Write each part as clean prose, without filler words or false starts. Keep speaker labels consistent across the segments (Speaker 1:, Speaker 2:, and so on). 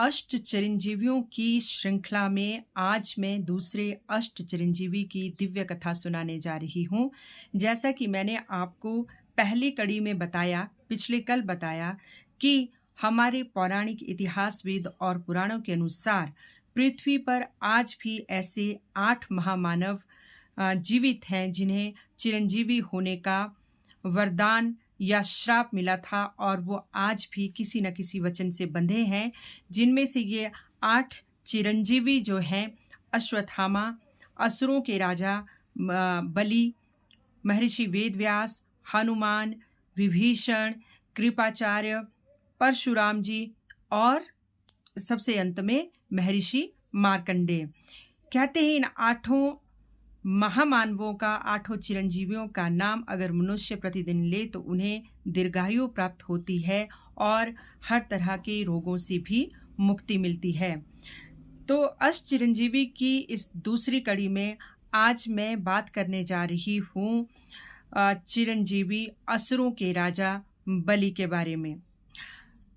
Speaker 1: अष्ट चिरंजीवियों की श्रृंखला में आज मैं दूसरे अष्ट चिरंजीवी की दिव्य कथा सुनाने जा रही हूँ। जैसा कि मैंने आपको पहली कड़ी में बताया, पिछले कल बताया कि हमारे पौराणिक इतिहासविद और पुराणों के अनुसार पृथ्वी पर आज भी ऐसे 8 महामानव जीवित हैं जिन्हें चिरंजीवी होने का वरदान या श्राप मिला था और वो आज भी किसी न किसी वचन से बंधे हैं। जिनमें से ये 8 चिरंजीवी जो हैं अश्वत्थामा, असुरों के राजा बलि, महर्षि वेदव्यास, हनुमान, विभीषण, कृपाचार्य, परशुराम जी और सबसे अंत में महर्षि मार्कंडेय। कहते हैं इन आठों महामानवों का, आठों चिरंजीवियों का नाम अगर मनुष्य प्रतिदिन ले तो उन्हें दीर्घायु प्राप्त होती है और हर तरह के रोगों से भी मुक्ति मिलती है। तो अष्ट चिरंजीवी की इस दूसरी कड़ी में आज मैं बात करने जा रही हूँ चिरंजीवी असुरों के राजा बलि के बारे में।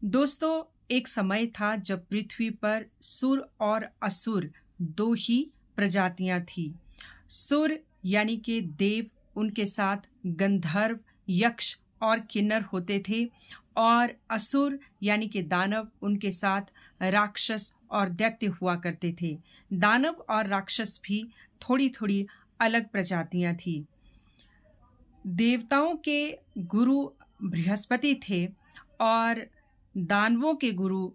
Speaker 1: दोस्तों, एक समय था जब पृथ्वी पर सुर और असुर दो ही प्रजातियां थी। सुर यानी कि देव, उनके साथ गंधर्व, यक्ष और किन्नर होते थे और असुर यानी कि दानव, उनके साथ राक्षस और दैत्य हुआ करते थे। दानव और राक्षस भी थोड़ी थोड़ी अलग प्रजातियां थी। देवताओं के गुरु बृहस्पति थे और दानवों के गुरु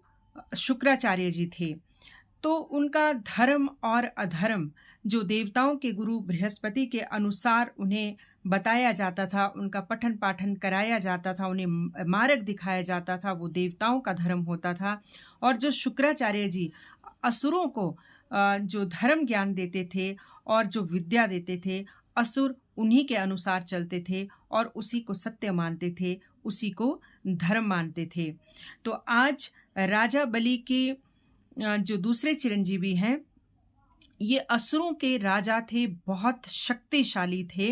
Speaker 1: शुक्राचार्य जी थे। तो उनका धर्म और अधर्म जो देवताओं के गुरु बृहस्पति के अनुसार उन्हें बताया जाता था, उनका पठन पाठन कराया जाता था, उन्हें मार्ग दिखाया जाता था, वो देवताओं का धर्म होता था। और जो शुक्राचार्य जी असुरों को जो धर्म ज्ञान देते थे और जो विद्या देते थे, असुर उन्हीं के अनुसार चलते थे और उसी को सत्य मानते थे, उसी को धर्म मानते थे। तो आज राजा बलि के जो दूसरे चिरंजीवी हैं, ये असुरों के राजा थे, बहुत शक्तिशाली थे।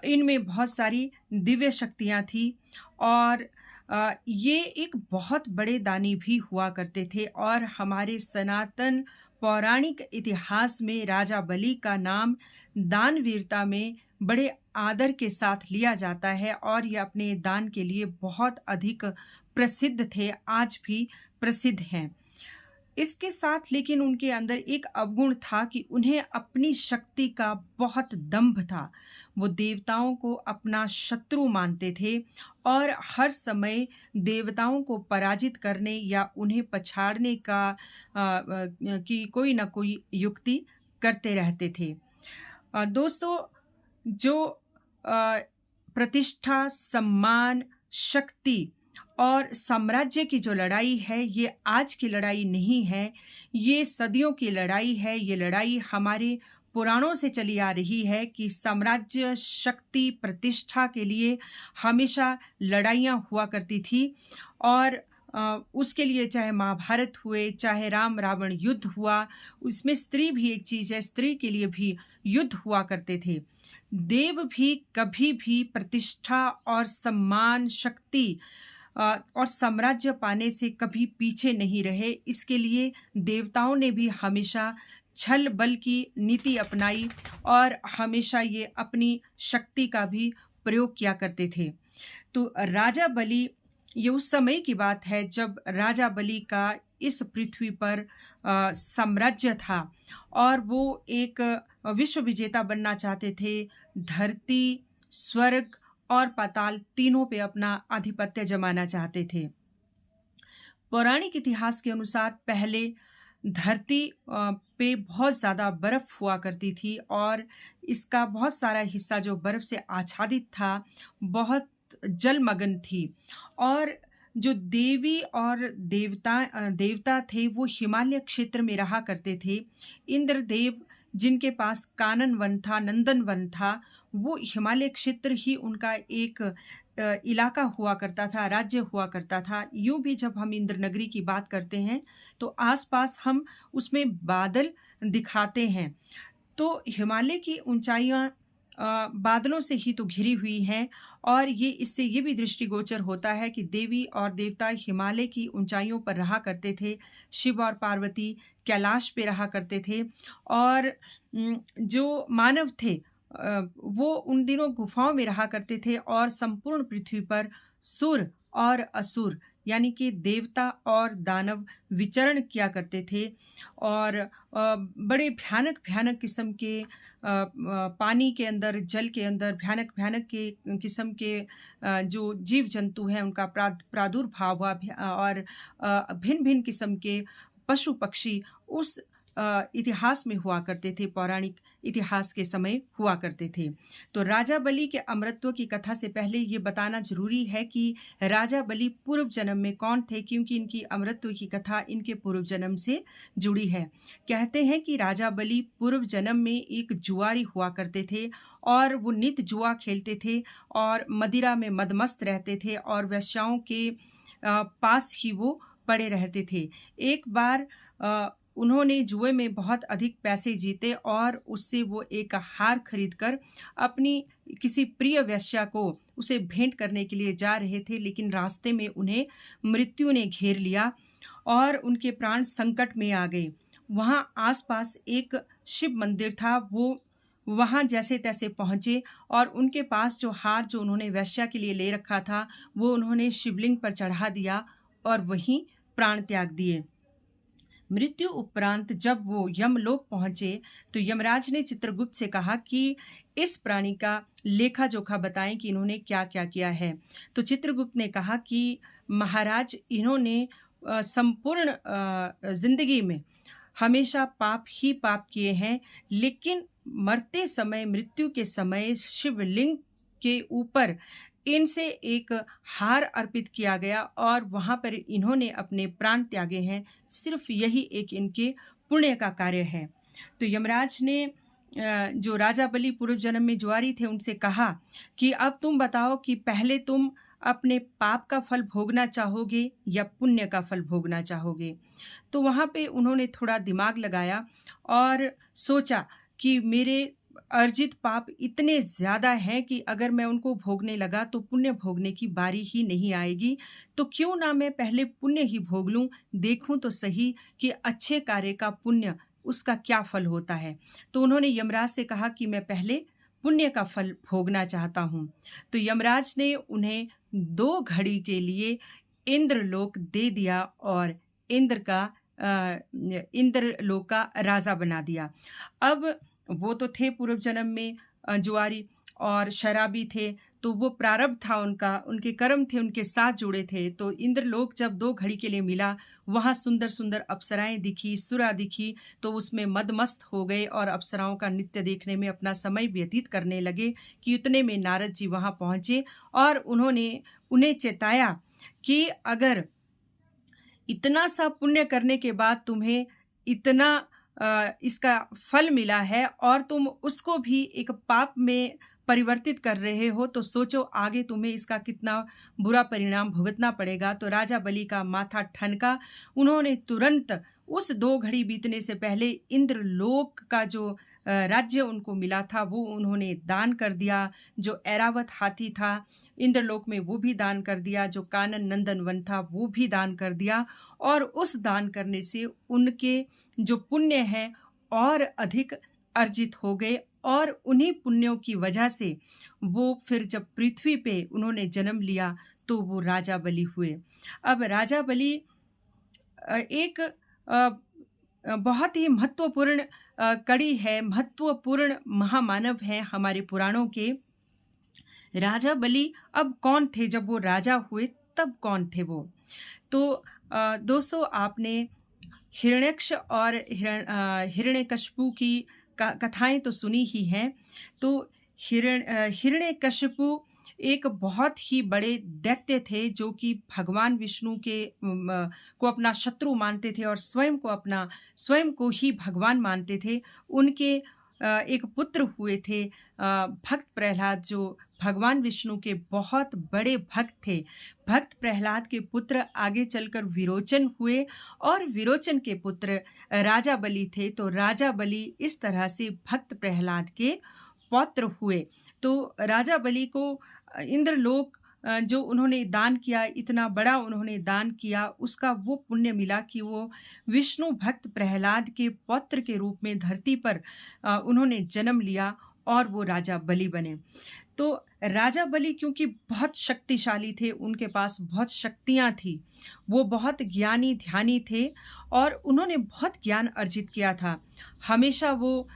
Speaker 1: इनमें बहुत सारी दिव्य शक्तियां थी और ये एक बहुत बड़े दानी भी हुआ करते थे। और हमारे सनातन पौराणिक इतिहास में राजा बलि का नाम दानवीरता में बड़े आदर के साथ लिया जाता है और ये अपने दान के लिए बहुत अधिक प्रसिद्ध थे, आज भी प्रसिद्ध हैं। इसके साथ लेकिन उनके अंदर एक अवगुण था कि उन्हें अपनी शक्ति का बहुत दंभ था। वो देवताओं को अपना शत्रु मानते थे और हर समय देवताओं को पराजित करने या उन्हें पछाड़ने की कोई ना कोई युक्ति करते रहते थे। दोस्तों, जो प्रतिष्ठा, सम्मान, शक्ति और साम्राज्य की जो लड़ाई है, ये आज की लड़ाई नहीं है, ये सदियों की लड़ाई है। ये लड़ाई हमारे पुराणों से चली आ रही है कि साम्राज्य, शक्ति, प्रतिष्ठा के लिए हमेशा लड़ाइयाँ हुआ करती थी और उसके लिए चाहे महाभारत हुए, चाहे राम रावण युद्ध हुआ, उसमें स्त्री भी एक चीज़ है, स्त्री के लिए भी युद्ध हुआ करते थे। देव भी कभी भी प्रतिष्ठा और सम्मान, शक्ति और साम्राज्य पाने से कभी पीछे नहीं रहे। इसके लिए देवताओं ने भी हमेशा छल बल की नीति अपनाई और हमेशा ये अपनी शक्ति का भी प्रयोग किया करते थे। तो राजा बलि, ये उस समय की बात है जब राजा बलि का इस पृथ्वी पर साम्राज्य था और वो एक विश्व विजेता बनना चाहते थे। धरती, स्वर्ग और पाताल तीनों पे अपना आधिपत्य जमाना चाहते थे। पौराणिक इतिहास के अनुसार पहले धरती पे बहुत ज़्यादा बर्फ हुआ करती थी और इसका बहुत सारा हिस्सा जो बर्फ से आच्छादित था, बहुत जलमग्न थी। और जो देवी और देवता थे वो हिमालय क्षेत्र में रहा करते थे। इंद्रदेव, जिनके पास कानन वन था, नंदन वन था, वो हिमालय क्षेत्र ही उनका एक इलाका हुआ करता था, राज्य हुआ करता था। यूं भी जब हम इंद्र नगरी की बात करते हैं तो आसपास हम उसमें बादल दिखाते हैं। तो हिमालय की ऊंचाइयां बादलों से ही तो घिरी हुई हैं और ये इससे ये भी दृष्टिगोचर होता है कि देवी और देवता हिमालय की ऊंचाइयों पर रहा करते थे, शिव और पार्वती कैलाश पे रहा करते थे और जो मानव थे वो उन दिनों गुफाओं में रहा करते थे और संपूर्ण पृथ्वी पर सुर और असुर यानी कि देवता और दानव विचरण किया करते थे और बड़े भयानक भयानक किस्म के पानी के अंदर, जल के अंदर भयानक भयानक के किस्म के जो जीव जंतु हैं उनका प्रादुर्भाव हुआ और भिन्न भिन्न किस्म के पशु पक्षी उस इतिहास में हुआ करते थे, पौराणिक इतिहास के समय हुआ करते थे। तो राजा बलि के अमरत्व की कथा से पहले ये बताना ज़रूरी है कि राजा बलि पूर्व जन्म में कौन थे, क्योंकि इनकी अमरत्व की कथा इनके पूर्व जन्म से जुड़ी है। कहते हैं कि राजा बलि पूर्व जन्म में एक जुआरी हुआ करते थे और वो नित जुआ खेलते थे और मदिरा में मदमस्त रहते थे और वेश्याओं के पास ही वो पड़े रहते थे। एक बार उन्होंने जुए में बहुत अधिक पैसे जीते और उससे वो एक हार खरीदकर अपनी किसी प्रिय वेश्या को उसे भेंट करने के लिए जा रहे थे, लेकिन रास्ते में उन्हें मृत्यु ने घेर लिया और उनके प्राण संकट में आ गए। वहाँ आसपास एक शिव मंदिर था, वो वहाँ जैसे तैसे पहुँचे और उनके पास जो हार जो उन्होंने वेश्या के लिए ले रखा था, वो उन्होंने शिवलिंग पर चढ़ा दिया और वहीं प्राण त्याग दिए। मृत्यु उपरांत जब वो यमलोक पहुंचे तो यमराज ने चित्रगुप्त से कहा कि इस प्राणी का लेखा जोखा बताएं कि इन्होंने क्या क्या किया है। तो चित्रगुप्त ने कहा कि महाराज, इन्होंने संपूर्ण जिंदगी में हमेशा पाप ही पाप किए हैं, लेकिन मरते समय, मृत्यु के समय शिवलिंग के ऊपर इनसे एक हार अर्पित किया गया और वहाँ पर इन्होंने अपने प्राण त्यागे हैं। सिर्फ यही एक इनके पुण्य का कार्य है। तो यमराज ने जो राजा बलि पूर्व जन्म में जुआरी थे उनसे कहा कि अब तुम बताओ कि पहले तुम अपने पाप का फल भोगना चाहोगे या पुण्य का फल भोगना चाहोगे। तो वहाँ पे उन्होंने थोड़ा दिमाग लगाया और सोचा कि मेरे अर्जित पाप इतने ज़्यादा हैं कि अगर मैं उनको भोगने लगा तो पुण्य भोगने की बारी ही नहीं आएगी, तो क्यों ना मैं पहले पुण्य ही भोग लूं, देखूं तो सही कि अच्छे कार्य का पुण्य उसका क्या फल होता है। तो उन्होंने यमराज से कहा कि मैं पहले पुण्य का फल भोगना चाहता हूं। तो यमराज ने उन्हें 2 घड़ी के लिए इंद्रलोक दे दिया और इंद्रलोक का राजा बना दिया। अब वो तो थे पूर्व जन्म में जुआरी और शराबी थे, तो वो प्रारब्ध था उनका, उनके कर्म थे, उनके साथ जुड़े थे। तो इंद्रलोक जब 2 घड़ी के लिए मिला, वहाँ सुंदर सुंदर अप्सराएं दिखी, सुरा दिखी, तो उसमें मदमस्त हो गए और अप्सराओं का नृत्य देखने में अपना समय व्यतीत करने लगे कि उतने में नारद जी वहाँ पहुँचे और उन्होंने उन्हें चेताया कि अगर इतना सा पुण्य करने के बाद तुम्हें इतना इसका फल मिला है और तुम उसको भी एक पाप में परिवर्तित कर रहे हो, तो सोचो आगे तुम्हें इसका कितना बुरा परिणाम भुगतना पड़ेगा। तो राजा बलि का माथा ठनका। उन्होंने तुरंत उस 2 घड़ी बीतने से पहले इंद्रलोक का जो राज्य उनको मिला था वो उन्होंने दान कर दिया। जो ऐरावत हाथी था इंद्रलोक में वो भी दान कर दिया, जो कानन नंदन वन था वो भी दान कर दिया और उस दान करने से उनके जो पुण्य हैं और अधिक अर्जित हो गए और उन्हीं पुण्यों की वजह से वो फिर जब पृथ्वी पे उन्होंने जन्म लिया तो वो राजा बलि हुए। अब राजा बलि एक बहुत ही महत्वपूर्ण कड़ी है, महत्वपूर्ण महामानव हैं हमारे पुराणों के। राजा बलि अब कौन थे, जब वो राजा हुए तब कौन थे वो? तो दोस्तों, आपने हिरण्यक्ष और हिरण्यकशिपु की कथाएं तो सुनी ही हैं। तो हिरण्यकशिपु एक बहुत ही बड़े दैत्य थे जो कि भगवान विष्णु के को अपना शत्रु मानते थे और स्वयं को ही भगवान मानते थे। उनके एक पुत्र हुए थे भक्त प्रहलाद, जो भगवान विष्णु के बहुत बड़े भक्त थे। भक्त प्रहलाद के पुत्र आगे चलकर विरोचन हुए और विरोचन के पुत्र राजा बलि थे। तो राजा बलि इस तरह से भक्त प्रहलाद के पौत्र हुए। तो राजा बलि को इंद्रलोक जो उन्होंने दान किया, इतना बड़ा उन्होंने दान किया, उसका वो पुण्य मिला कि वो विष्णु भक्त प्रहलाद के पौत्र के रूप में धरती पर उन्होंने जन्म लिया और वो राजा बलि बने। तो राजा बलि क्योंकि बहुत शक्तिशाली थे, उनके पास बहुत शक्तियाँ थी, वो बहुत ज्ञानी ध्यानी थे और उन्होंने बहुत ज्ञान अर्जित किया था। हमेशा वो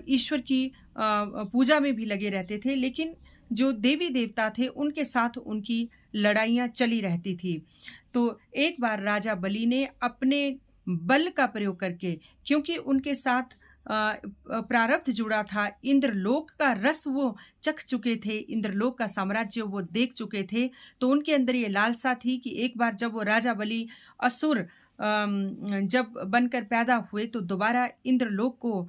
Speaker 1: ईश्वर की पूजा में भी लगे रहते थे, लेकिन जो देवी-देवता थे, उनके साथ उनकी लड़ाइयाँ चली रहती थी। तो एक बार राजा बलि ने अपने बल का प्रयोग करके, क्योंकि उनके साथ प्रारब्ध जुड़ा था, इंद्रलोक का रस वो चख चुके थे, इंद्रलोक का साम्राज्य वो देख चुके थे, तो उनके अंदर ये लालसा थी कि एक बार जब वो राजा बलि असुर जब बनकर पैदा हुए तो दोबारा इंद्रलोक को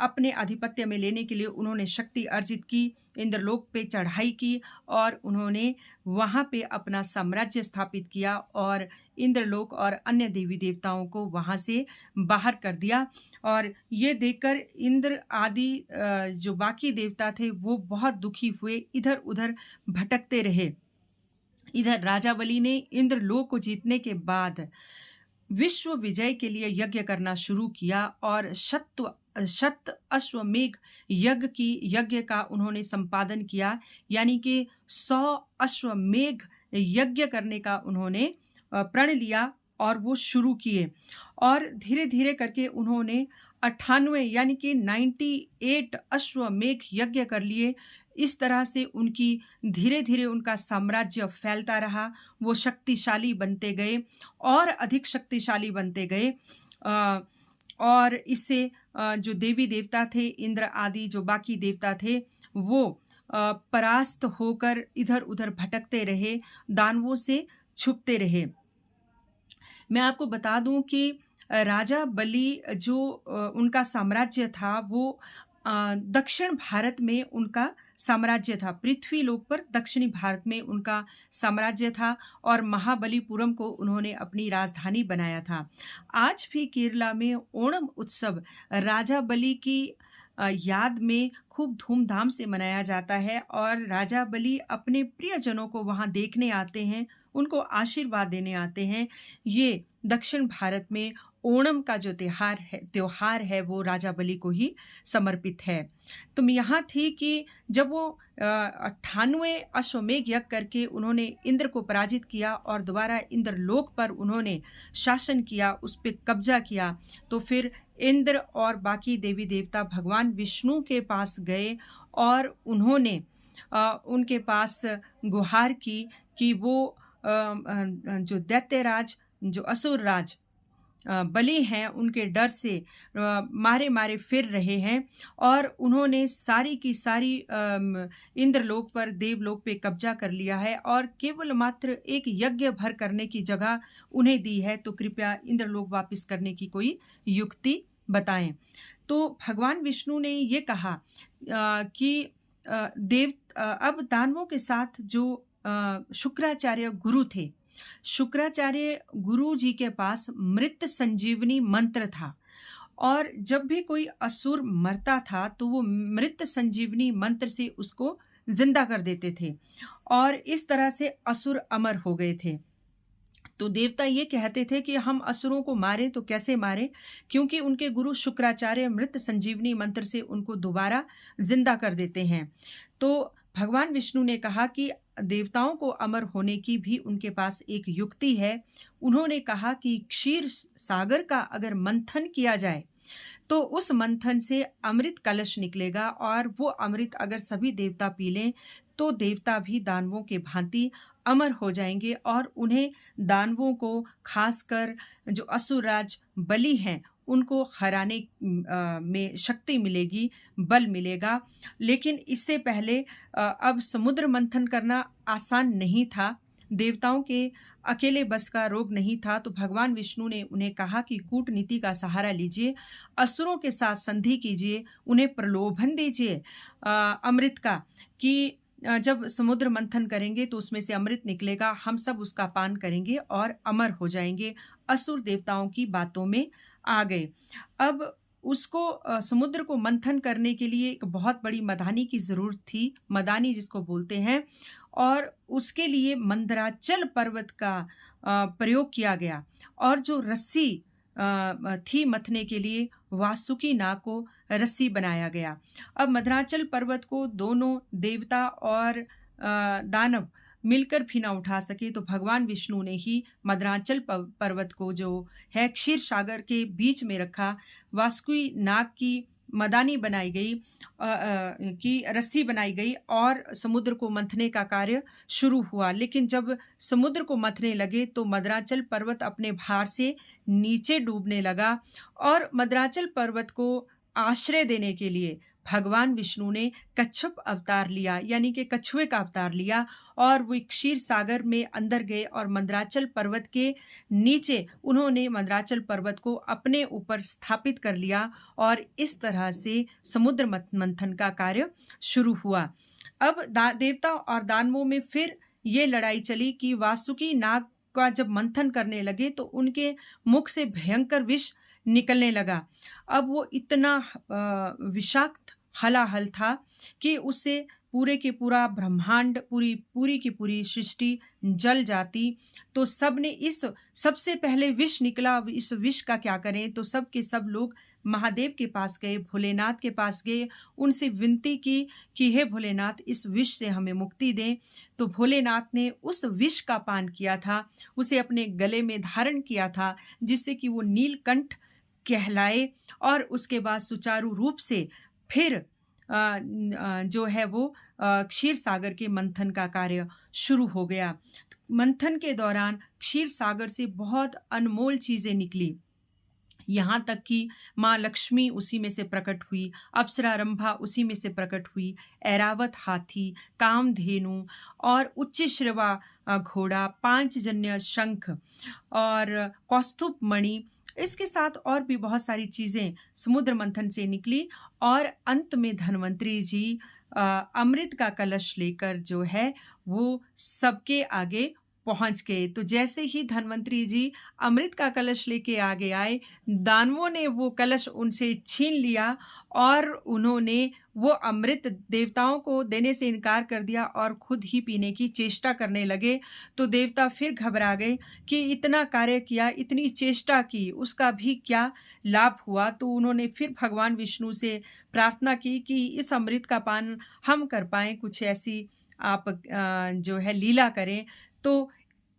Speaker 1: अपने आधिपत्य में लेने के लिए उन्होंने शक्ति अर्जित की, इंद्रलोक पे चढ़ाई की और उन्होंने वहाँ पे अपना साम्राज्य स्थापित किया और इंद्रलोक और अन्य देवी देवताओं को वहाँ से बाहर कर दिया। और ये देखकर इंद्र आदि जो बाकी देवता थे वो बहुत दुखी हुए, इधर-उधर भटकते रहे। इधर राजा बलि ने इंद्रलोक को जीतने के बाद विश्व विजय के लिए यज्ञ करना शुरू किया और शत अश्वमेघ यज्ञ का उन्होंने संपादन किया, यानी कि 100 अश्वमेघ यज्ञ करने का उन्होंने प्रण लिया और वो शुरू किए और धीरे-धीरे करके उन्होंने 98 यानी कि 98 अश्वमेघ यज्ञ कर लिए। इस तरह से उनकी धीरे-धीरे उनका साम्राज्य फैलता रहा, वो शक्तिशाली बनते गए और अधिक शक्तिशाली बनते गए। और इससे जो देवी-देवता थे, इंद्र आदि जो बाकी देवता थे, वो परास्त होकर इधर-उधर भटकते रहे, दानवों से छुपते रहे। मैं आपको बता दूं कि राजा बलि जो उनका साम्राज्य था वो दक्षिण भारत में उनका साम्राज्य था। पृथ्वी लोक पर दक्षिणी भारत में उनका साम्राज्य था और महाबलीपुरम को उन्होंने अपनी राजधानी बनाया था। आज भी केरला में ओणम उत्सव राजा बलि की याद में खूब धूमधाम से मनाया जाता है और राजा बलि अपने प्रियजनों को वहाँ देखने आते हैं, उनको आशीर्वाद देने आते हैं। ये दक्षिण भारत में ओणम का जो त्योहार है वो राजा बलि को ही समर्पित है। तो मैं यहाँ थी कि जब वो 98 अश्वमेघ यज्ञ करके उन्होंने इंद्र को पराजित किया और दोबारा इंद्रलोक पर उन्होंने शासन किया, उस पे कब्जा किया, तो फिर इंद्र और बाकी देवी देवता भगवान विष्णु के पास गए और उन्होंने उनके पास गुहार की कि वो जो दैत्यराज, जो असुर राज बलि हैं, उनके डर से मारे-मारे फिर रहे हैं और उन्होंने सारी की सारी इंद्रलोक पर, देवलोक पे कब्जा कर लिया है और केवल मात्र एक यज्ञ भर करने की जगह उन्हें दी है, तो कृपया इंद्रलोक वापस करने की कोई युक्ति बताएं। तो भगवान विष्णु ने ये कहा कि अब दानवों के साथ जो शुक्राचार्य गुरु थे, शुक्राचार्य गुरु जी के पास मृत संजीवनी मंत्र था और जब भी कोई असुर मरता था तो वो मृत संजीवनी मंत्र से उसको जिंदा कर देते थे और इस तरह से असुर अमर हो गए थे। तो देवता ये कहते थे कि हम असुरों को मारें तो कैसे मारें, क्योंकि उनके गुरु शुक्राचार्य मृत संजीवनी मंत्र से उनको दोबारा जिंदा कर देते हैं। तो भगवान विष्णु ने कहा कि देवताओं को अमर होने की भी उनके पास एक युक्ति है। उन्होंने कहा कि क्षीर सागर का अगर मंथन किया जाए तो उस मंथन से अमृत कलश निकलेगा और वो अमृत अगर सभी देवता पी लें तो देवता भी दानवों के भांति अमर हो जाएंगे और उन्हें दानवों को, खासकर जो असुरराज बलि हैं, उनको हराने में शक्ति मिलेगी, बल मिलेगा। लेकिन इससे पहले अब समुद्र मंथन करना आसान नहीं था, देवताओं के अकेले बस का रोग नहीं था, तो भगवान विष्णु ने उन्हें कहा कि कूटनीति का सहारा लीजिए, असुरों के साथ संधि कीजिए, उन्हें प्रलोभन दीजिए अमृत का कि जब समुद्र मंथन करेंगे तो उसमें से अमृत निकलेगा, हम सब उसका पान करेंगे और अमर हो जाएंगे। असुर देवताओं की बातों में आ गए। अब उसको समुद्र को मंथन करने के लिए एक बहुत बड़ी मदानी की ज़रूरत थी, मदानी जिसको बोलते हैं, और उसके लिए मंदराचल पर्वत का प्रयोग किया गया, और जो रस्सी थी मथने के लिए, वासुकी नाग को रस्सी बनाया गया। अब मंदराचल पर्वत को दोनों देवता और दानव मिलकर भी ना उठा सके, तो भगवान विष्णु ने ही मंदराचल पर्वत को, जो है क्षीर सागर के बीच में रखा। वासुकी नाग की मदानी बनाई गई, की रस्सी बनाई गई, और समुद्र को मंथने का कार्य शुरू हुआ। लेकिन जब समुद्र को मंथने लगे तो मंदराचल पर्वत अपने भार से नीचे डूबने लगा, और मंदराचल पर्वत को आश्रय देने के लिए भगवान विष्णु ने कच्छप अवतार लिया, यानी कि कछुए का अवतार लिया, और वो क्षीर सागर में अंदर गए और मंदराचल पर्वत के नीचे उन्होंने मंदराचल पर्वत को अपने ऊपर स्थापित कर लिया, और इस तरह से समुद्र मंथन का कार्य शुरू हुआ। अब देवता और दानवों में फिर ये लड़ाई चली कि वासुकी नाग का जब मंथन करने लगे तो उनके मुख से भयंकर विष निकलने लगा। अब वो इतना विषाक्त हलाहल था कि उससे पूरे के पूरा ब्रह्मांड, पूरी की पूरी सृष्टि जल जाती। तो सब ने इस सबसे पहले विष निकला, अब इस विष का क्या करें? तो सब के सब लोग महादेव के पास गए, भोलेनाथ के पास गए, उनसे विनती की कि हे भोलेनाथ, इस विष से हमें मुक्ति दें। तो भोलेनाथ ने उस विष का पान किया था, उसे अपने गले में धारण किया था, जिससे कि वो नीलकंठ कहलाए, और उसके बाद सुचारू रूप से फिर जो है वो क्षीर सागर के मंथन का कार्य शुरू हो गया। मंथन के दौरान क्षीर सागर से बहुत अनमोल चीज़ें निकली, यहाँ तक कि माँ लक्ष्मी उसी में से प्रकट हुई, अप्सरा रंभा उसी में से प्रकट हुई, ऐरावत हाथी, कामधेनु और उच्चश्रवा घोड़ा, पांचजन्य शंख और कौस्तुभ मणि, इसके साथ और भी बहुत सारी चीज़ें समुद्र मंथन से निकली। और अंत में धन्वंतरी जी अमृत का कलश लेकर जो है वो सबके आगे पहुंच गए। तो जैसे ही धन्वंतरी जी अमृत का कलश लेके आगे आए, दानवों ने वो कलश उनसे छीन लिया, और उन्होंने वो अमृत देवताओं को देने से इनकार कर दिया और खुद ही पीने की चेष्टा करने लगे। तो देवता फिर घबरा गए कि इतना कार्य किया, इतनी चेष्टा की, उसका भी क्या लाभ हुआ? तो उन्होंने फिर भगवान विष्णु से प्रार्थना की कि इस अमृत का पान हम कर पाएँ, कुछ ऐसी आप जो है लीला करें। तो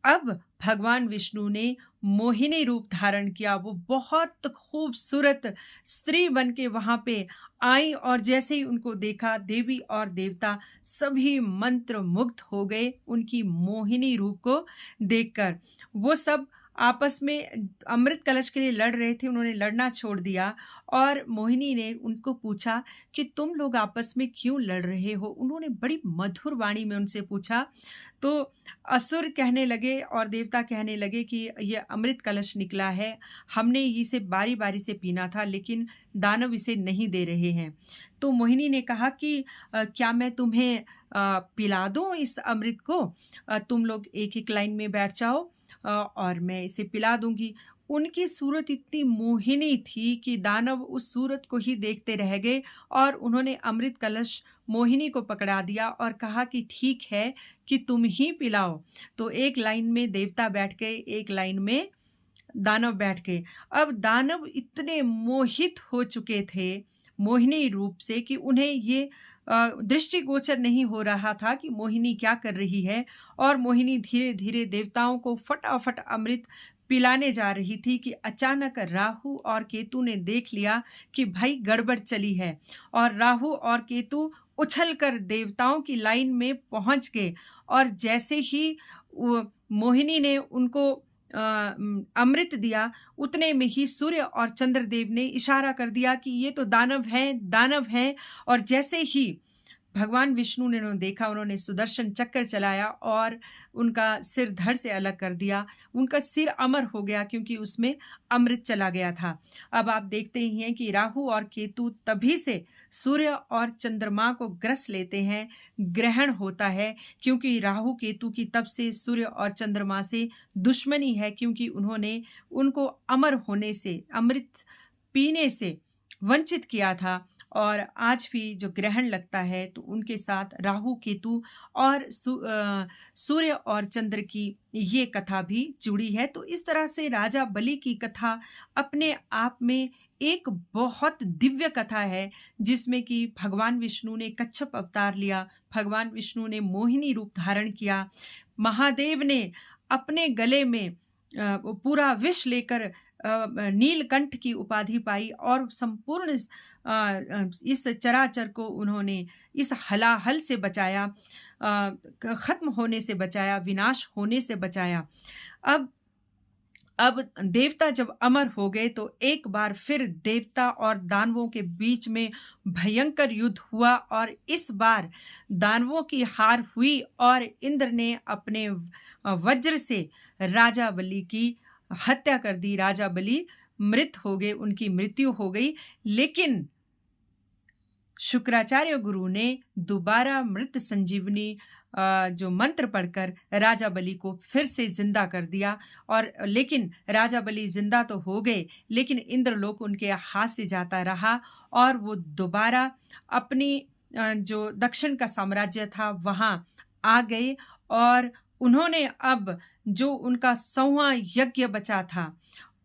Speaker 1: अब भगवान विष्णु ने मोहिनी रूप धारण किया, वो बहुत खूबसूरत स्त्री बन के वहाँ पे आई, और जैसे ही उनको देखा देवी और देवता सभी मंत्र मुग्ध हो गए उनकी मोहिनी रूप को देखकर। वो सब आपस में अमृत कलश के लिए लड़ रहे थे, उन्होंने लड़ना छोड़ दिया, और मोहिनी ने उनको पूछा कि तुम लोग आपस में क्यों लड़ रहे हो? उन्होंने बड़ी मधुर वाणी में उनसे पूछा। तो असुर कहने लगे और देवता कहने लगे कि ये अमृत कलश निकला है, हमने इसे बारी-बारी से पीना था, लेकिन दानव इसे नहीं दे रहे हैं। तो मोहिनी ने कहा कि क्या मैं तुम्हें पिला दूँ इस अमृत को? तुम लोग एक-एक लाइन में बैठ जाओ, और मैं इसे पिला दूँगी। उनकी सूरत इतनी मोहिनी थी कि दानव उस सूरत को ही देखते रह गए, और उन्होंने अमृत कलश मोहिनी को पकड़ा दिया और कहा कि ठीक है कि तुम ही पिलाओ। तो एक लाइन में देवता बैठ गए, एक लाइन में दानव बैठ गए। अब दानव इतने मोहित हो चुके थे मोहिनी रूप से कि उन्हें ये दृष्टिगोचर नहीं हो रहा था कि मोहिनी क्या कर रही है, और मोहिनी धीरे-धीरे देवताओं को फटाफट अमृत पिलाने जा रही थी कि अचानक राहु और केतु ने देख लिया कि भाई गड़बड़ चली है, और राहु और केतु उछलकर देवताओं की लाइन में पहुंच गए, और जैसे ही मोहिनी ने उनको अमृत दिया, उतने में ही सूर्य और चंद्रदेव ने इशारा कर दिया कि ये तो दानव हैं, दानव हैं। और जैसे ही भगवान विष्णु ने उन्हें देखा, उन्होंने सुदर्शन चक्र चलाया और उनका सिर धड़ से अलग कर दिया। उनका सिर अमर हो गया क्योंकि उसमें अमृत चला गया था। अब आप देखते ही हैं कि राहु और केतु तभी से सूर्य और चंद्रमा को ग्रस लेते हैं, ग्रहण होता है, क्योंकि राहु केतु की तब से सूर्य और चंद्रमा से दुश्मनी है, क्योंकि उन्होंने उनको अमर होने से, अमृत पीने से वंचित किया था। और आज भी जो ग्रहण लगता है तो उनके साथ राहु केतु और सूर्य और चंद्र की ये कथा भी जुड़ी है। तो इस तरह से राजा बलि की कथा अपने आप में एक बहुत दिव्य कथा है, जिसमें कि भगवान विष्णु ने कच्छप अवतार लिया, भगवान विष्णु ने मोहिनी रूप धारण किया, महादेव ने अपने गले में वो पूरा विष लेकर नीलकंठ की उपाधि पाई और संपूर्ण इस चराचर को उन्होंने इस हलाहल से बचाया, खत्म होने से बचाया, विनाश होने से बचाया। अब अब देवता जब अमर हो गए तो एक बार फिर देवता और दानवों के बीच में भयंकर युद्ध हुआ और इस बार दानवों की हार हुई और इंद्र ने अपने वज्र से राजा बलि की हत्या कर दी। राजा बलि मृत हो गए, उनकी मृत्यु हो गई। लेकिन शुक्राचार्य गुरु ने दोबारा मृत संजीवनी जो मंत्र पढ़कर राजा बलि को फिर से जिंदा कर दिया। और लेकिन राजा बलि जिंदा तो हो गए, लेकिन इंद्रलोक उनके हाथ से जाता रहा और वो दोबारा अपनी जो दक्षिण का साम्राज्य था वहां आ गए। और उन्होंने अब जो उनका 100वां यज्ञ बचा था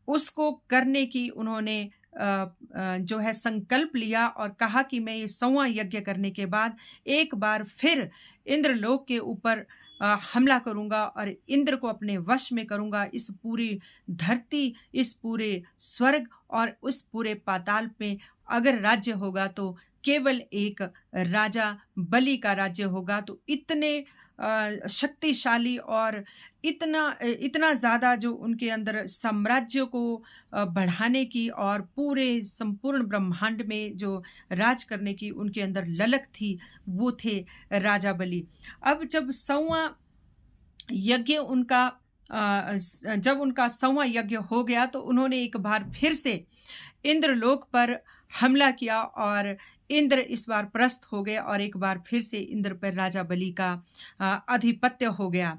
Speaker 1: उसको करने की उन्होंने जो है संकल्प लिया और कहा कि मैं ये 100वां यज्ञ करने के बाद एक बार फिर इंद्रलोक के ऊपर हमला करूंगा और इंद्र को अपने वश में करूंगा। इस पूरी धरती, इस पूरे स्वर्ग और उस पूरे पाताल में अगर राज्य होगा तो केवल एक राजा बलि का राज्य होगा। तो इतने शक्तिशाली और इतना ज़्यादा जो उनके अंदर साम्राज्य को बढ़ाने की और पूरे संपूर्ण ब्रह्मांड में जो राज करने की उनके अंदर ललक थी, वो थे राजा बलि। अब जब 100वां यज्ञ उनका जब उनका 100वां यज्ञ हो गया तो उन्होंने एक बार फिर से इंद्रलोक पर हमला किया और इंद्र इस बार परास्त हो गए और एक बार फिर से इंद्र पर राजा बलि का आधिपत्य हो गया।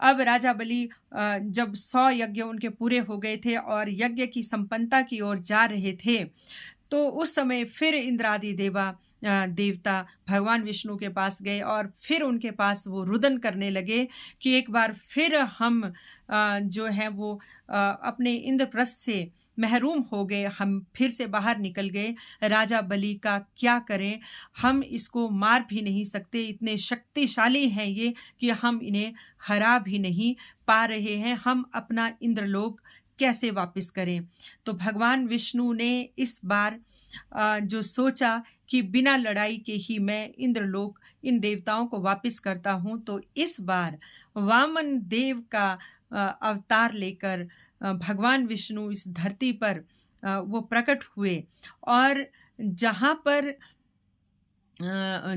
Speaker 1: अब राजा बलि जब 100 यज्ञ उनके पूरे हो गए थे और यज्ञ की संपन्नता की ओर जा रहे थे, तो उस समय फिर इंद्रादि देवता भगवान विष्णु के पास गए और फिर उनके पास वो रुदन करने लगे कि एक बार फिर हम जो है वो अपने इंद्रप्रस्थ से महरूम हो गए, हम फिर से बाहर निकल गए। राजा बलि का क्या करें, हम इसको मार भी नहीं सकते, इतने शक्तिशाली हैं ये कि हम इन्हें हरा भी नहीं पा रहे हैं, हम अपना इंद्रलोक कैसे वापस करें। तो भगवान विष्णु ने इस बार जो सोचा कि बिना लड़ाई के ही मैं इंद्रलोक इन देवताओं को वापस करता हूं, तो इस बार वामन देव का अवतार लेकर भगवान विष्णु इस धरती पर वो प्रकट हुए और जहाँ पर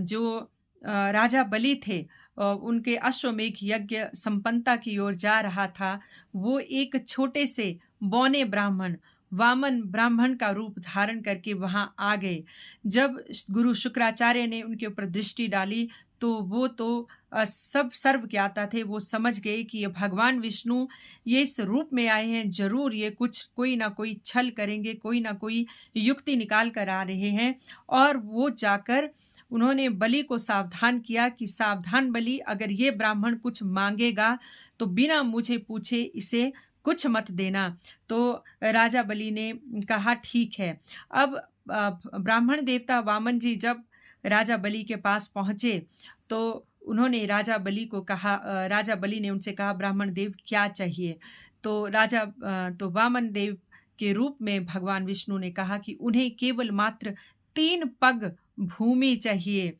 Speaker 1: जो राजा बलि थे उनके अश्वमेध यज्ञ संपन्नता की ओर जा रहा था, वो एक छोटे से बौने ब्राह्मण वामन ब्राह्मण का रूप धारण करके वहां आ गए। जब गुरु शुक्राचार्य ने उनके ऊपर दृष्टि डाली तो वो तो सब सर्व ज्ञाता थे, वो समझ गए कि ये भगवान विष्णु ये इस रूप में आए हैं, जरूर ये कुछ कोई ना कोई छल करेंगे, कोई ना कोई युक्ति निकाल कर आ रहे हैं। और वो जाकर उन्होंने बलि को सावधान किया कि सावधान बलि, अगर ये ब्राह्मण कुछ मांगेगा तो बिना मुझे पूछे इसे कुछ मत देना। तो राजा बलि ने कहा ठीक है। अब ब्राह्मण देवता वामन जी जब राजा बलि के पास पहुंचे तो उन्होंने राजा बलि को कहा, राजा बलि ने उनसे कहा ब्राह्मण देव क्या चाहिए। तो वामन देव के रूप में भगवान विष्णु ने कहा कि उन्हें केवल मात्र 3 पग भूमि चाहिए।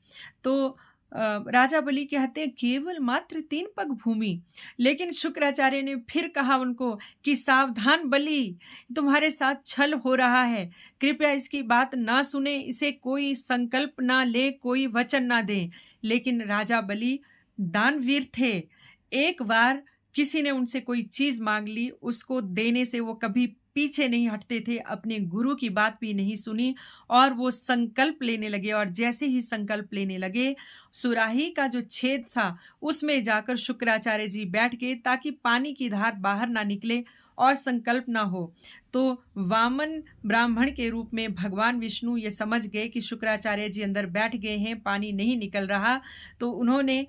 Speaker 1: तो राजा बलि कहते हैं केवल मात्र 3 पग भूमि। लेकिन शुक्राचार्य ने फिर कहा उनको कि सावधान बलि, तुम्हारे साथ छल हो रहा है, कृपया इसकी बात ना सुने, इसे कोई संकल्प ना ले, कोई वचन ना दे। लेकिन राजा बलि दानवीर थे, एक बार किसी ने उनसे कोई चीज मांग ली, उसको देने से वो कभी पीछे नहीं हटते थे, अपने गुरु की बात भी नहीं सुनी और वो संकल्प लेने लगे। और जैसे ही संकल्प लेने लगे, सुराही का जो छेद था उसमें जाकर शुक्राचार्य जी बैठ गए ताकि पानी की धार बाहर ना निकले और संकल्प ना हो। तो वामन ब्राह्मण के रूप में भगवान विष्णु ये समझ गए कि शुक्राचार्य जी अंदर बैठ गए हैं, पानी नहीं निकल रहा, तो उन्होंने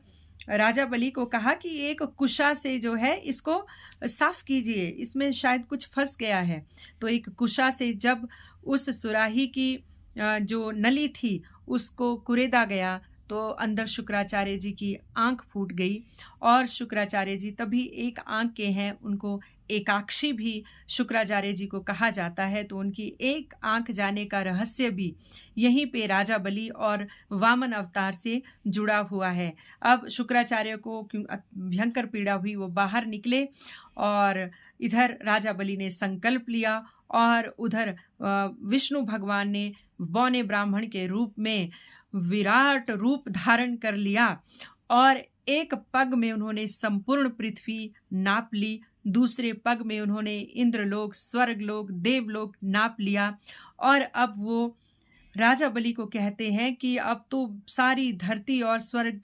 Speaker 1: राजा बलि को कहा कि एक कुशा से जो है इसको साफ कीजिए, इसमें शायद कुछ फंस गया है। तो एक कुशा से जब उस सुराही की जो नली थी उसको कुरेदा गया, तो अंदर शुक्राचार्य जी की आंख फूट गई और शुक्राचार्य जी तभी एक आंख के हैं, उनको एकाक्षी भी शुक्राचार्य जी को कहा जाता है। तो उनकी एक आंख जाने का रहस्य भी यहीं पे राजा बलि और वामन अवतार से जुड़ा हुआ है। अब शुक्राचार्य को भयंकर पीड़ा हुई, वो बाहर निकले और इधर राजा बलि ने संकल्प लिया और उधर विष्णु भगवान ने बौने ब्राह्मण के रूप में विराट रूप धारण कर लिया और एक पग में उन्होंने संपूर्ण पृथ्वी नाप ली, दूसरे पग में उन्होंने इंद्रलोक, स्वर्गलोक, देवलोक नाप लिया और अब वो राजा बलि को कहते हैं कि अब तो सारी धरती और स्वर्ग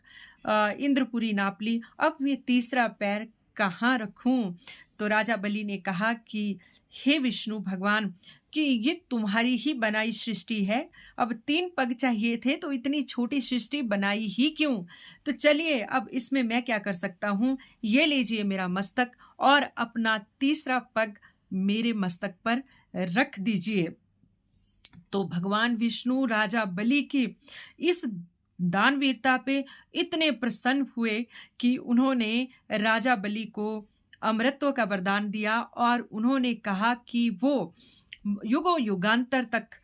Speaker 1: इंद्रपुरी नाप ली, अब ये तीसरा पैर कहाँ रखूं? तो राजा बलि ने कहा कि हे विष्णु भगवान, कि ये तुम्हारी ही बनाई सृष्टि है, अब 3 पग चाहिए थे तो इतनी छोटी सृष्टि बनाई ही क्यों? तो चलिए अब इसमें मैं क्या कर सकता हूँ, ये लीजिए मेरा मस्तक और अपना तीसरा पग मेरे मस्तक पर रख दीजिए। तो भगवान विष्णु राजा बलि की इस दानवीरता पे इतने प्रसन्न हुए कि उन्होंने राजा बलि को अमरत्व का वरदान दिया और उन्होंने कहा कि वो युगों युगांतर तक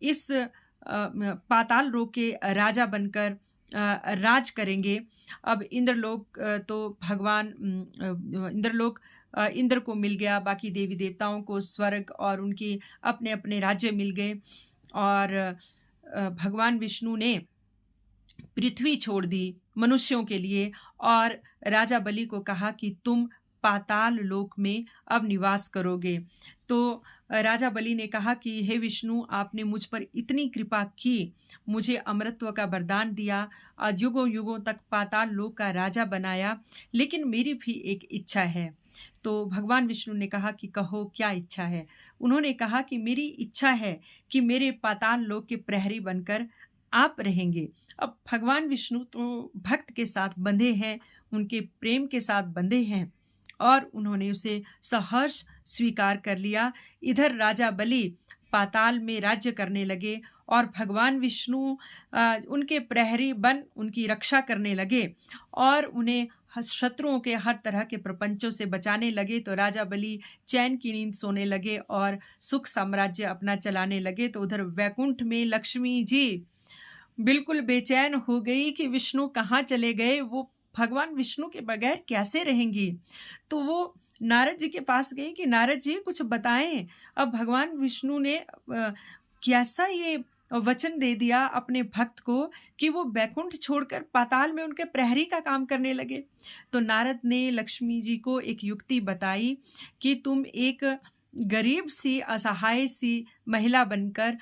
Speaker 1: इस पाताल लोक के राजा बनकर राज करेंगे। अब इंद्रलोक तो भगवान इंद्रलोक इंद्र को मिल गया, बाकी देवी देवताओं को स्वर्ग और उनकी अपने अपने राज्य मिल गए और भगवान विष्णु ने पृथ्वी छोड़ दी मनुष्यों के लिए और राजा बलि को कहा कि तुम पाताल लोक में अब निवास करोगे। तो राजा बलि ने कहा कि हे विष्णु, आपने मुझ पर इतनी कृपा की, मुझे अमरत्व का वरदान दिया, युगों युगों तक पाताल लोक का राजा बनाया, लेकिन मेरी भी एक इच्छा है। तो भगवान विष्णु ने कहा कि कहो क्या इच्छा है? उन्होंने कहा कि मेरी इच्छा है कि मेरे पाताल लोक के प्रहरी बनकर आप रहेंगे। अब भगवान विष्णु तो भक्त के साथ बंधे हैं, उनके प्रेम के साथ बंधे हैं और उन्होंने उसे सहर्ष स्वीकार कर लिया। इधर राजा बलि पाताल में राज्य करने लगे और भगवान विष्णु उनके प्रहरी बन उनकी रक्षा करने लगे और उन्हें शत्रुओं के हर तरह के प्रपंचों से बचाने लगे। तो राजा बलि चैन की नींद सोने लगे और सुख साम्राज्य अपना चलाने लगे। तो उधर वैकुंठ में लक्ष्मी जी बिल्कुल बेचैन हो गई कि विष्णु कहाँ चले गए, वो भगवान विष्णु के बगैर कैसे रहेंगी। तो वो नारद जी के पास गई कि नारद जी कुछ बताएं। अब भगवान विष्णु ने कैसा ये वचन दे दिया अपने भक्त को कि वो बैकुंठ छोड़कर पाताल में उनके प्रहरी का काम करने लगे। तो नारद ने लक्ष्मी जी को एक युक्ति बताई कि तुम एक गरीब सी असहाय सी महिला बनकर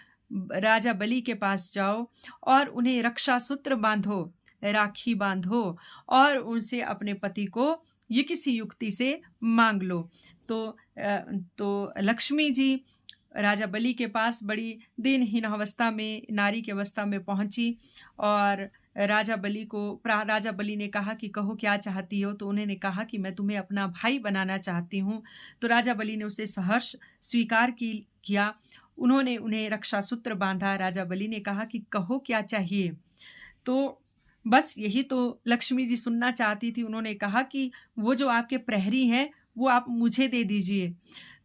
Speaker 1: राजा बलि के पास जाओ और उन्हें रक्षा सूत्र बांधो, राखी बांधो और उनसे अपने पति को ये किसी युक्ति से मांग लो। तो लक्ष्मी जी राजा बलि के पास बड़ी दिनहीन अवस्था में, नारी की अवस्था में पहुंची और राजा बलि ने कहा कि कहो क्या चाहती हो। तो उन्होंने कहा कि मैं तुम्हें अपना भाई बनाना चाहती हूँ। तो राजा बलि ने उसे सहर्ष स्वीकार किया। उन्होंने उन्हें रक्षा सूत्र बांधा। राजा बलि ने कहा कि कहो क्या चाहिए। तो बस यही तो लक्ष्मी जी सुनना चाहती थी। उन्होंने कहा कि वो जो आपके प्रहरी हैं वो आप मुझे दे दीजिए।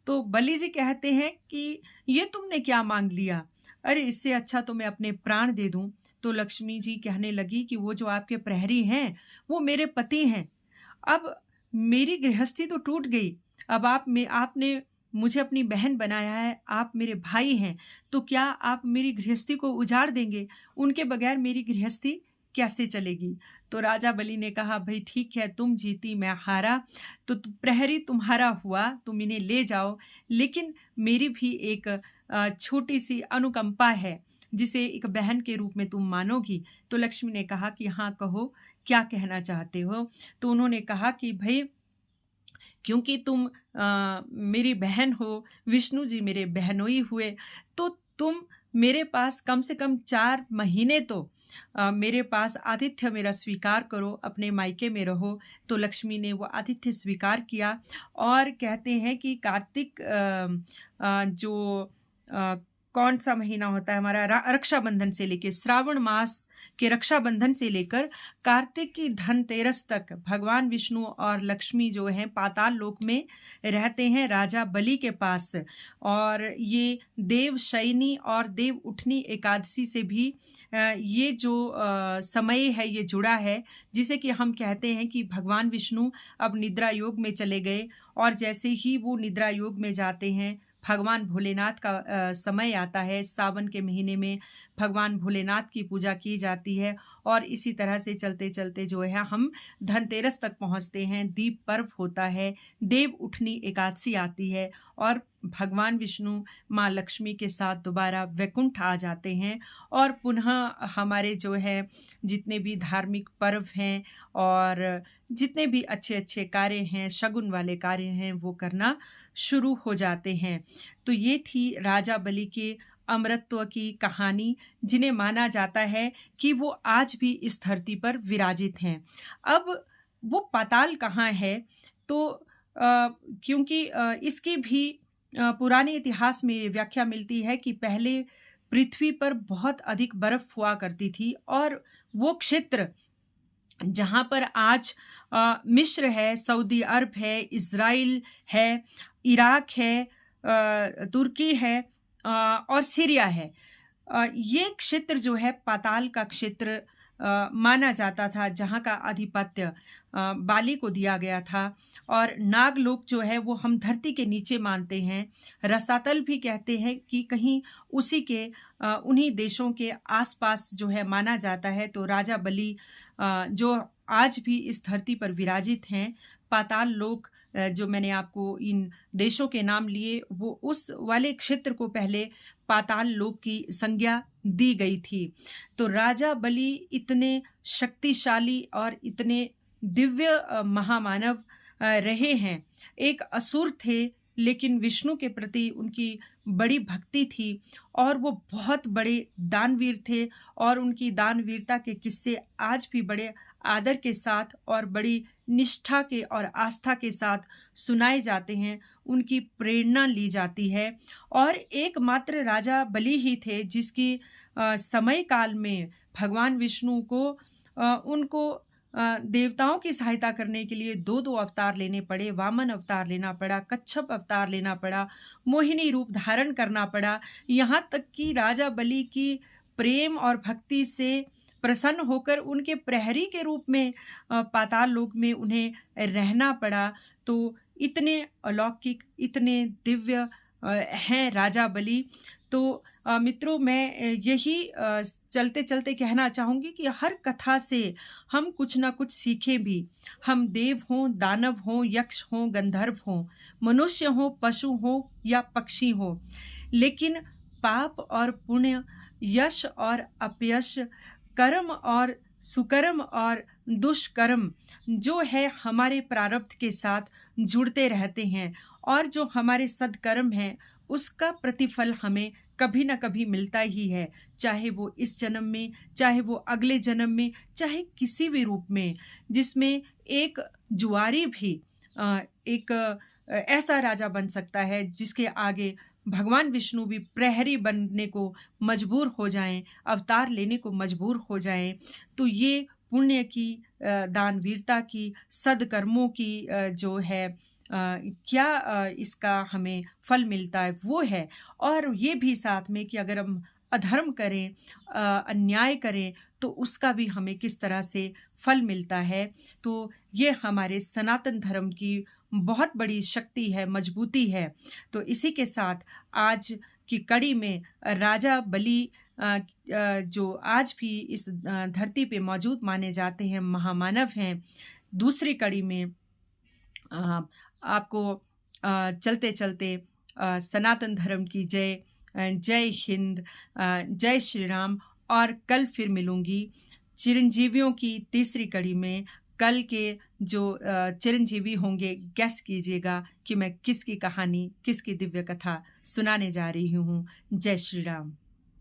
Speaker 1: तो बलि जी कहते हैं कि ये तुमने क्या मांग लिया? अरे इससे अच्छा तो मैं अपने प्राण दे दूं। तो लक्ष्मी जी कहने लगी कि वो जो आपके प्रहरी हैं वो मेरे पति हैं। अब मेरी गृहस्थी तो टूट गई, अब आपने मुझे अपनी बहन बनाया है, आप मेरे भाई हैं, तो क्या आप मेरी गृहस्थी को उजाड़ देंगे? उनके बगैर मेरी गृहस्थी कैसे चलेगी? तो राजा बलि ने कहा भाई ठीक है, तुम जीती मैं हारा, तो प्रहरी तुम्हारा हुआ, तुम इन्हें ले जाओ, लेकिन मेरी भी एक छोटी सी अनुकंपा है जिसे एक बहन के रूप में तुम मानोगी। तो लक्ष्मी ने कहा कि हाँ कहो क्या कहना चाहते हो। तो उन्होंने कहा कि भाई क्योंकि तुम मेरी बहन हो, विष्णु जी मेरे बहनोई हुए, तो तुम मेरे पास कम से कम 4 महीने तो मेरे पास आतिथ्य मेरा स्वीकार करो, अपने मायके में रहो। तो लक्ष्मी ने वो आतिथ्य स्वीकार किया और कहते हैं कि कार्तिक जो कौन-सा महीना होता है हमारा रक्षाबंधन से लेके श्रावण मास के रक्षाबंधन से लेकर कार्तिक की धनतेरस तक भगवान विष्णु और लक्ष्मी जो हैं पाताल लोक में रहते हैं राजा बलि के पास। और ये देवशयनी और देव उठनी एकादशी से भी ये जो समय है ये जुड़ा है, जिसे कि हम कहते हैं कि भगवान विष्णु अब निद्रा योग में चले गए और जैसे ही वो निद्रा योग में जाते हैं, भगवान भोलेनाथ का समय आता है। सावन के महीने में भगवान भोलेनाथ की पूजा की जाती है और इसी तरह से चलते-चलते जो है हम धनतेरस तक पहुँचते हैं। दीप पर्व होता है, देव उठनी एकादशी आती है और भगवान विष्णु माँ लक्ष्मी के साथ दोबारा वैकुंठ आ जाते हैं और पुनः हमारे जो है जितने भी धार्मिक पर्व हैं और जितने भी अच्छे-अच्छे कार्य हैं, शगुन वाले कार्य हैं, वो करना शुरू हो जाते हैं। तो ये थी राजा बलि के अमरत्व की कहानी, जिन्हें माना जाता है कि वो आज भी इस धरती पर विराजित हैं। अब वो पाताल कहाँ है? तो क्योंकि इसकी भी पुराने इतिहास में व्याख्या मिलती है कि पहले पृथ्वी पर बहुत अधिक बर्फ हुआ करती थी और वो क्षेत्र जहाँ पर आज मिस्र है, सऊदी अरब है, इज़राइल है, इराक है, तुर्की है और सीरिया है। ये क्षेत्र जो है पाताल का क्षेत्र माना जाता था, जहाँ का आधिपत्य बाली को दिया गया था और नागलोक जो है वो हम धरती के नीचे मानते हैं। रसातल भी कहते हैं कि कहीं उसी के उन्हीं देशों के आस-पास जो है माना जाता है। तो राजा बलि जो आज भी इस धरती पर विराजित हैं, पाताल लोक जो मैंने आपको इन देशों के नाम लिए, वो उस वाले क्षेत्र को पहले पाताल लोक की संज्ञा दी गई थी। तो राजा बलि इतने शक्तिशाली और इतने दिव्य महामानव रहे हैं। एक असुर थे, लेकिन विष्णु के प्रति उनकी बड़ी भक्ति थी और वो बहुत बड़े दानवीर थे और उनकी दानवीरता के किस्से आज भी बड़े आदर के साथ और बड़ी निष्ठा के और आस्था के साथ सुनाए जाते हैं, उनकी प्रेरणा ली जाती है। और एकमात्र राजा बलि ही थे जिसकी समय काल में भगवान विष्णु को उनको देवताओं की सहायता करने के लिए 2-2 अवतार लेने पड़े, वामन अवतार लेना पड़ा, कच्छप अवतार लेना पड़ा, मोहिनी रूप धारण करना पड़ा। यहाँ तक कि राजा बलि की प्रेम और भक्ति से प्रसन्न होकर उनके प्रहरी के रूप में पाताल लोक में उन्हें रहना पड़ा। तो इतने अलौकिक, इतने दिव्य हैं राजा बलि। तो मित्रों मैं यही चलते-चलते कहना चाहूँगी कि हर कथा से हम कुछ न कुछ सीखें भी। हम देव हों, दानव हों, यक्ष हों, गंधर्व हों, मनुष्य हों, पशु हों या पक्षी हों। लेकिन पाप और पुण्य, यश और अपयश, कर्म और सुकर्म और दुष्कर्म जो है हमारे प्रारब्ध के साथ जुड़ते रहते हैं और जो हमारे सद्कर्म हैं उसका प्रतिफल हमें कभी न कभी मिलता ही है, चाहे वो इस जन्म में, चाहे वो अगले जन्म में, चाहे किसी भी रूप में। जिसमें एक जुआरी भी एक ऐसा राजा बन सकता है जिसके आगे भगवान विष्णु भी प्रहरी बनने को मजबूर हो जाएं, अवतार लेने को मजबूर हो जाएं। तो ये पुण्य की, दानवीरता की, सद्कर्मों की जो है क्या इसका हमें फल मिलता है वो है। और ये भी साथ में कि अगर हम अधर्म करें, अन्याय करें, तो उसका भी हमें किस तरह से फल मिलता है। तो ये हमारे सनातन धर्म की बहुत बड़ी शक्ति है, मजबूती है। तो इसी के साथ आज की कड़ी में राजा बलि जो आज भी इस धरती पे मौजूद माने जाते हैं, महामानव हैं। दूसरी कड़ी में आपको चलते-चलते सनातन धर्म की जय, जय हिंद, जय श्री राम। और कल फिर मिलूँगी चिरंजीवियों की तीसरी कड़ी में। कल के जो चिरंजीवी होंगे गेस कीजिएगा कि मैं किसकी कहानी, किसकी दिव्य कथा सुनाने जा रही हूँ। जय श्री राम।